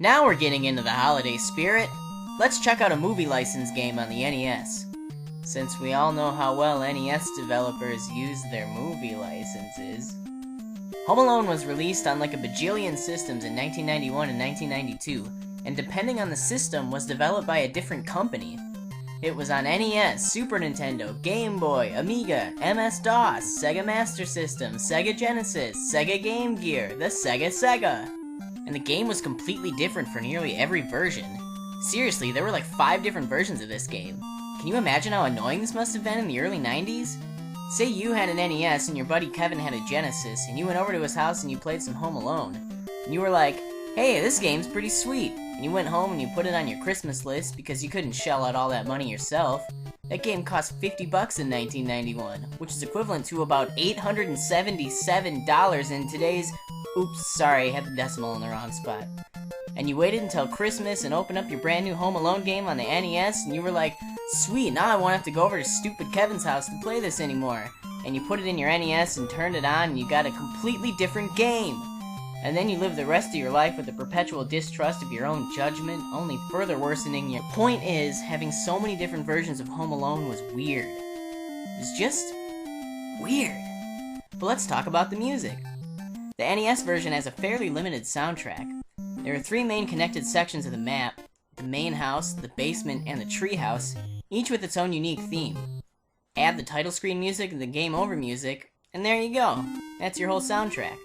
Now we're getting into the holiday spirit. Let's check out a movie license game on the NES. Since we all know how well NES developers use their movie licenses. Home Alone was released on like a bajillion systems in 1991 and 1992, and depending on the system was developed by a different company. It was on NES, Super Nintendo, Game Boy, Amiga, MS-DOS, Sega Master System, Sega Genesis, Sega Game Gear, the Sega. And the game was completely different for nearly every version. Seriously, there were like 5 different versions of this game. Can you imagine how annoying this must have been in the early 90s? Say you had an NES and your buddy Kevin had a Genesis, and you went over to his house and you played some Home Alone. And you were like, hey, this game's pretty sweet. And you went home and you put it on your Christmas list because you couldn't shell out all that money yourself. That game cost $50 in 1991, which is equivalent to about $877 in today's... Oops, sorry, I had the decimal in the wrong spot. And you waited until Christmas and opened up your brand new Home Alone game on the NES, and you were like, sweet, now I won't have to go over to stupid Kevin's house to play this anymore. And you put it in your NES and turned it on, and you got a completely different game. And then you live the rest of your life with a perpetual distrust of your own judgment, only further worsening your... The point is, having so many different versions of Home Alone was weird. It was just... weird. But let's talk about the music. The NES version has a fairly limited soundtrack. There are 3 main connected sections of the map, the main house, the basement, and the tree house, each with its own unique theme. Add the title screen music and the game over music, and there you go. That's your whole soundtrack.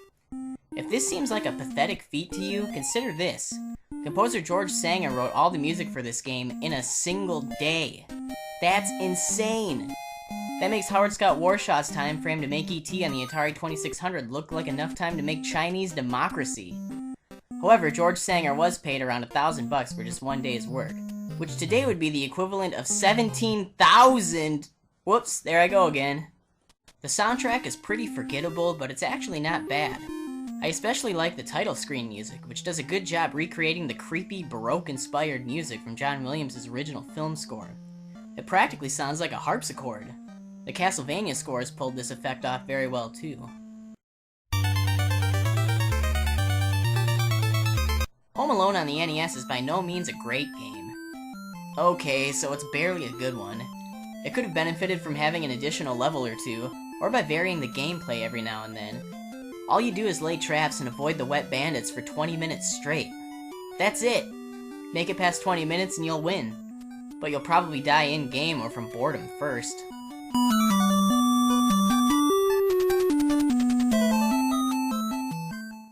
If this seems like a pathetic feat to you, consider this. Composer George Sanger wrote all the music for this game in a single day. That's insane! That makes Howard Scott Warshaw's time frame to make E.T. on the Atari 2600 look like enough time to make Chinese Democracy. However, George Sanger was paid around $1,000 for just one day's work, which today would be the equivalent of 17,000... Whoops, there I go again. The soundtrack is pretty forgettable, but it's actually not bad. I especially like the title screen music, which does a good job recreating the creepy, Baroque-inspired music from John Williams' original film score. It practically sounds like a harpsichord. The Castlevania scores pulled this effect off very well too. Home Alone on the NES is by no means a great game. Okay, so it's barely a good one. It could have benefited from having an additional level or 2, or by varying the gameplay every now and then. All you do is lay traps and avoid the wet bandits for 20 minutes straight. That's it! Make it past 20 minutes and you'll win. But you'll probably die in-game or from boredom first.